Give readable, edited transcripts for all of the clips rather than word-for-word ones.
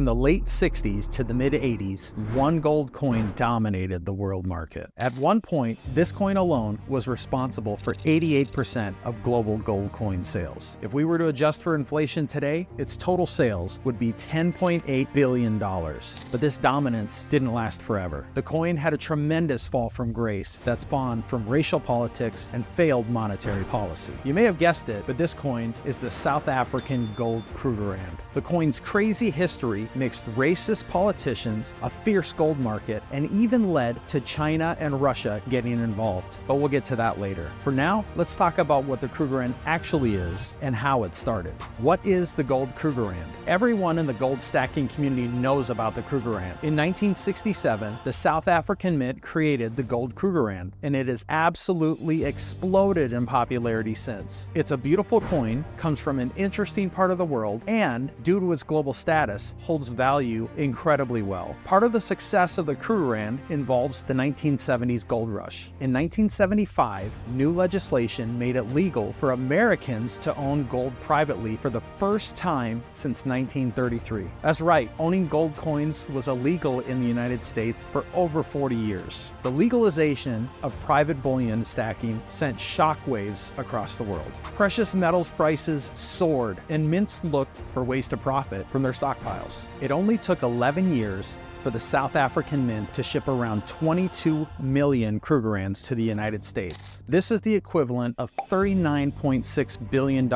the late 60s to the mid 80s, one gold coin dominated the world market. At one point, this coin alone was responsible for 88% of global gold coin sales. If we were to adjust for inflation today, its total sales would be $10.8 billion. But this dominance didn't last forever. The coin had a tremendous fall from grace that spawned from racial politics and failed monetary policy. You may have guessed it, but this coin is the South African Gold Krugerrand. The coin's crazy history mixed racist politicians, a fierce gold market, and even led to China and Russia getting involved. But we'll get to that later. For now, let's talk about what the Krugerrand actually is and how it started. What is the Gold Krugerrand? Everyone in the gold stacking community knows about the Krugerrand. In 1967, the South African Mint created the Gold Krugerrand, and it has absolutely exploded in popularity since. It's a beautiful coin, comes from an interesting part of the world, and due to its global status, holds value incredibly well. Part of the success of the Krugerrand involves the 1970s gold rush. In 1975, new legislation made it legal for Americans to own gold privately for the first time since 1933. That's right, owning gold coins was illegal in the United States for over 40 years. The legalization of private bullion stacking sent shockwaves across the world. Precious metals prices soared, and mints looked for ways to profit from their stockpiles. It only took 11 years for the South African Mint to ship around 22 million Krugerrands to the United States. This is the equivalent of $39.6 billion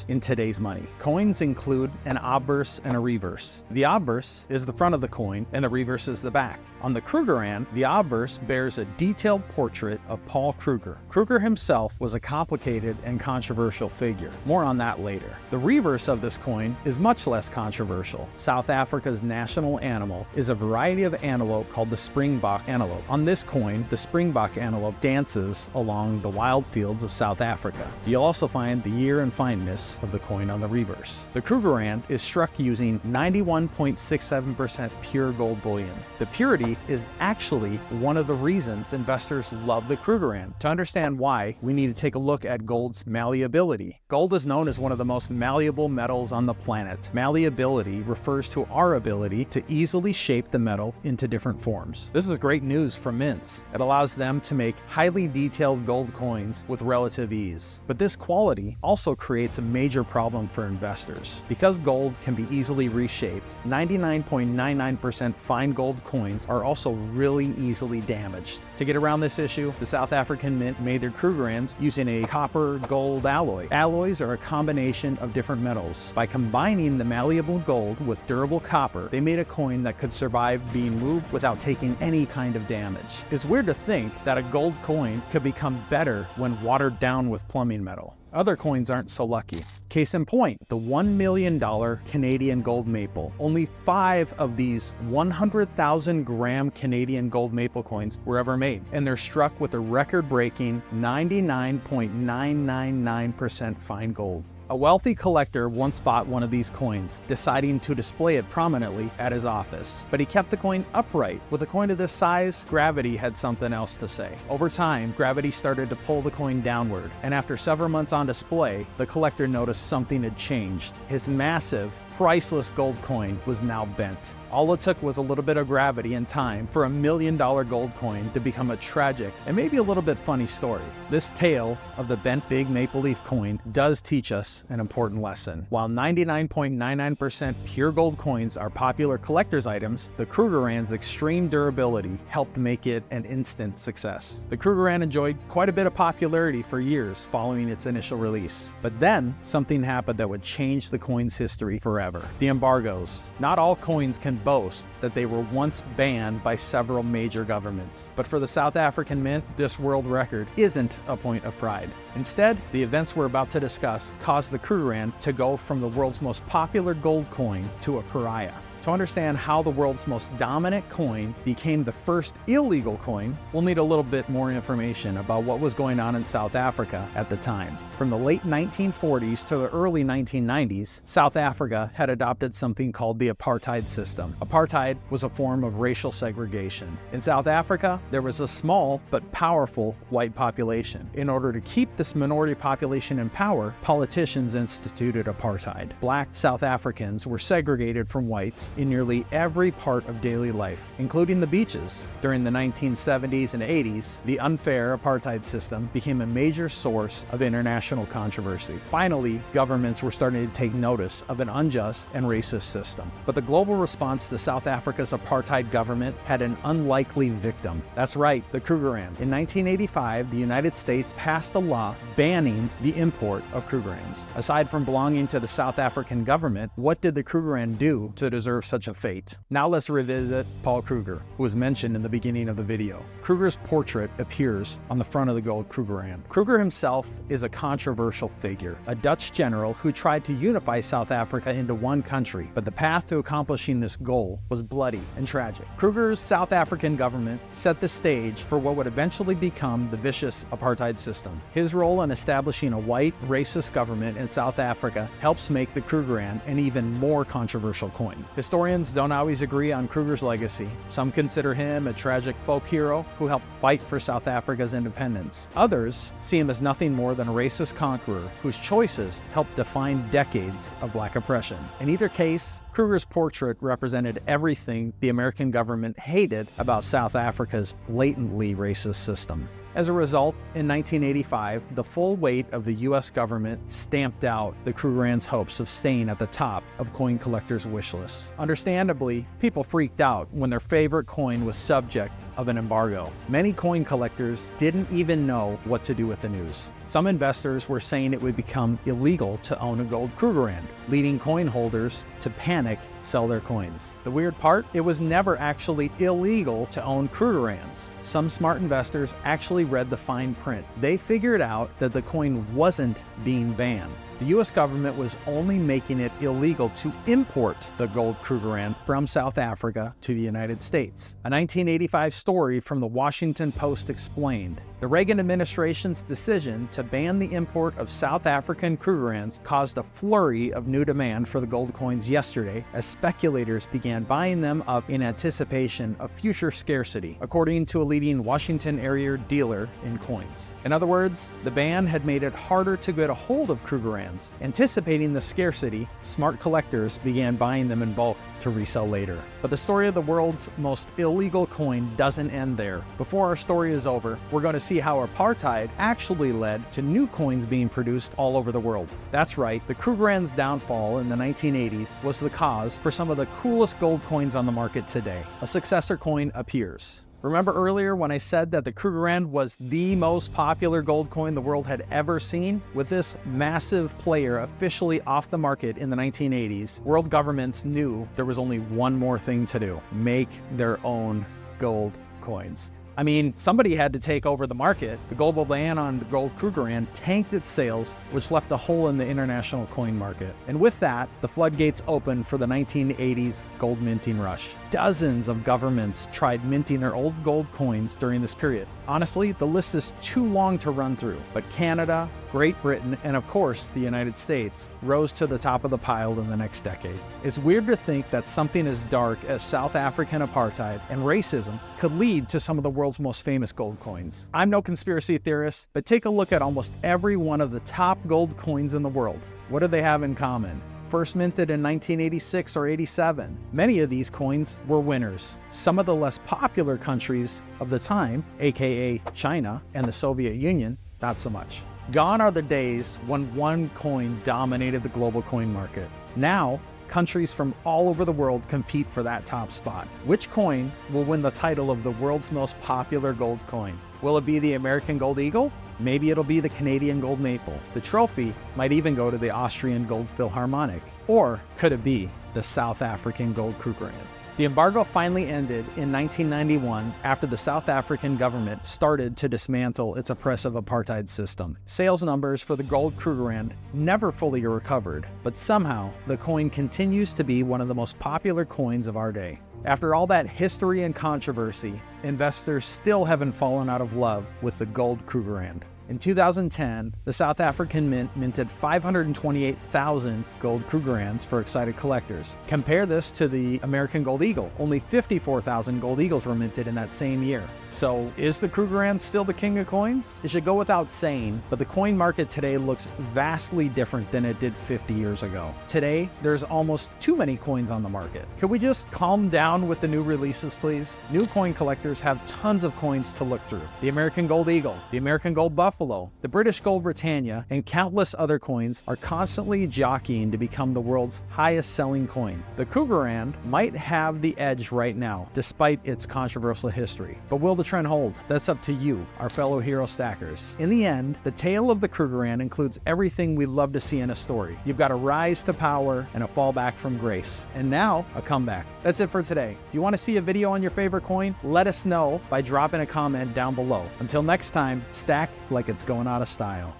in today's money. Coins include an obverse and a reverse. The obverse is the front of the coin, and the reverse is the back. On the Krugerrand, the obverse bears a detailed portrait of Paul Kruger. Kruger himself was a complicated and controversial figure. More on that later. The reverse of this coin is much less controversial. South Africa's national animal is a variety of antelope called the springbok antelope. On this coin, the springbok antelope dances along the wild fields of South Africa. You'll also find the year and fineness of the coin on the reverse. The Krugerrand is struck using 91.67% pure gold bullion. The purity is actually one of the reasons investors love the Krugerrand. To understand why, we need to take a look at gold's malleability. Gold is known as one of the most malleable metals on the planet. Malleability refers to our ability to easily shape the metal into different forms. This is great news for mints. It allows them to make highly detailed gold coins with relative ease. But this quality also creates a major problem for investors. Because gold can be easily reshaped, 99.99% fine gold coins are also really easily damaged. To get around this issue, the South African Mint made their Krugerrands using a copper-gold alloy. Alloys are a combination of different metals. By combining the malleable gold with durable copper, they made a coin that could survive being moved without taking any kind of damage. It's weird to think that a gold coin could become better when watered down with plumbing metal. Other coins aren't so lucky. Case in point, the $1 million Canadian gold maple. Only 5 of these 100,000 gram Canadian gold maple coins were ever made, and they're struck with a record-breaking 99.999% fine gold. A wealthy collector once bought one of these coins, deciding to display it prominently at his office. But he kept the coin upright. With a coin of this size, gravity had something else to say. Over time, gravity started to pull the coin downward, and after several months on display, the collector noticed something had changed. His massive, priceless gold coin was now bent. All it took was a little bit of gravity and time for $1 million gold coin to become a tragic and maybe a little bit funny story. This tale of the bent big maple leaf coin does teach us an important lesson. While 99.99% pure gold coins are popular collector's items, the Krugerrand's extreme durability helped make it an instant success. The Krugerrand enjoyed quite a bit of popularity for years following its initial release. But then, something happened that would change the coin's history forever. The embargoes. Not all coins can boast that they were once banned by several major governments. But for the South African Mint, this world record isn't a point of pride. Instead, the events we're about to discuss caused the Krugerrand to go from the world's most popular gold coin to a pariah. To understand how the world's most dominant coin became the first illegal coin, we'll need a little bit more information about what was going on in South Africa at the time. From the late 1940s to the early 1990s, South Africa had adopted something called the Apartheid system. Apartheid was a form of racial segregation. In South Africa, there was a small but powerful white population. In order to keep this minority population in power, politicians instituted apartheid. Black South Africans were segregated from whites in nearly every part of daily life, including the beaches. During the 1970s and 80s, the unfair apartheid system became a major source of international controversy. Finally, governments were starting to take notice of an unjust and racist system. But the global response to South Africa's apartheid government had an unlikely victim. That's right, the Krugerrand. In 1985, the United States passed a law banning the import of Krugerrands. Aside from belonging to the South African government, what did the Krugerrand do to deserve such a fate? Now let's revisit Paul Kruger, who was mentioned in the beginning of the video. Kruger's portrait appears on the front of the gold Krugerrand. Kruger himself is a controversial figure, a Dutch general who tried to unify South Africa into one country, but the path to accomplishing this goal was bloody and tragic. Kruger's South African government set the stage for what would eventually become the vicious apartheid system. His role in establishing a white, racist government in South Africa helps make the Krugerrand an even more controversial coin. Historians don't always agree on Kruger's legacy. Some consider him a tragic folk hero who helped fight for South Africa's independence. Others see him as nothing more than a racist conqueror whose choices helped define decades of black oppression. In either case, Kruger's portrait represented everything the American government hated about South Africa's blatantly racist system. As a result, in 1985, the full weight of the U.S. government stamped out the Krugerrand's hopes of staying at the top of coin collectors' wish lists. Understandably, people freaked out when their favorite coin was subject of an embargo. Many coin collectors didn't even know what to do with the news. Some investors were saying it would become illegal to own a gold Krugerrand, leading coin holders to panic, sell their coins. The weird part, it was never actually illegal to own Krugerrands. Some smart investors actually read the fine print. They figured out that the coin wasn't being banned. The U.S. government was only making it illegal to import the gold Krugerrand from South Africa to the United States. A 1985 story from the Washington Post explained, the Reagan administration's decision to ban the import of South African Krugerrands caused a flurry of new demand for the gold coins yesterday as speculators began buying them up in anticipation of future scarcity, according to a leading Washington area dealer in coins. In other words, the ban had made it harder to get a hold of Krugerrands. Anticipating the scarcity, smart collectors began buying them in bulk to resell later. But the story of the world's most illegal coin doesn't end there. Before our story is over, we're going to see how apartheid actually led to new coins being produced all over the world. That's right, the Krugerrand's downfall in the 1980s was the cause for some of the coolest gold coins on the market today. A successor coin appears. Remember earlier when I said that the Krugerrand was the most popular gold coin the world had ever seen? With this massive player officially off the market in the 1980s, world governments knew there was only one more thing to do: make their own gold coins. I mean, somebody had to take over the market. The global ban on the gold Krugerrand tanked its sales, which left a hole in the international coin market. And with that, the floodgates opened for the 1980s gold minting rush. Dozens of governments tried minting their old gold coins during this period. Honestly, the list is too long to run through, but Canada, Great Britain, and of course the United States rose to the top of the pile in the next decade. It's weird to think that something as dark as South African apartheid and racism could lead to some of the world's most famous gold coins. I'm no conspiracy theorist, but take a look at almost every one of the top gold coins in the world. What do they have in common? First minted in 1986 or 87. Many of these coins were winners. Some of the less popular countries of the time, aka China and the Soviet Union, not so much. Gone are the days when one coin dominated the global coin market. Now, countries from all over the world compete for that top spot. Which coin will win the title of the world's most popular gold coin? Will it be the American Gold Eagle? Maybe it'll be the Canadian Gold Maple. The trophy might even go to the Austrian Gold Philharmonic. Or could it be the South African Gold Krugerrand? The embargo finally ended in 1991 after the South African government started to dismantle its oppressive apartheid system. Sales numbers for the gold Krugerrand never fully recovered, but somehow the coin continues to be one of the most popular coins of our day. After all that history and controversy, investors still haven't fallen out of love with the gold Krugerrand. In 2010, the South African Mint minted 528,000 gold Krugerrands for excited collectors. Compare this to the American Gold Eagle. Only 54,000 gold eagles were minted in that same year. So is the Krugerrand still the king of coins? It should go without saying, but the coin market today looks vastly different than it did 50 years ago. Today, there's almost too many coins on the market. Could we just calm down with the new releases, please? New coin collectors have tons of coins to look through. The American Gold Eagle, the American Gold Buffalo, the British Gold Britannia, and countless other coins are constantly jockeying to become the world's highest selling coin. The Krugerrand might have the edge right now, despite its controversial history. But will the trend hold? That's up to you, our fellow hero stackers. In the end, the tale of the Krugerrand includes everything we love to see in a story. You've got a rise to power and a fall back from grace. And now, a comeback. That's it for today. Do you want to see a video on your favorite coin? Let us know by dropping a comment down below. Until next time, stack like it's going out of style.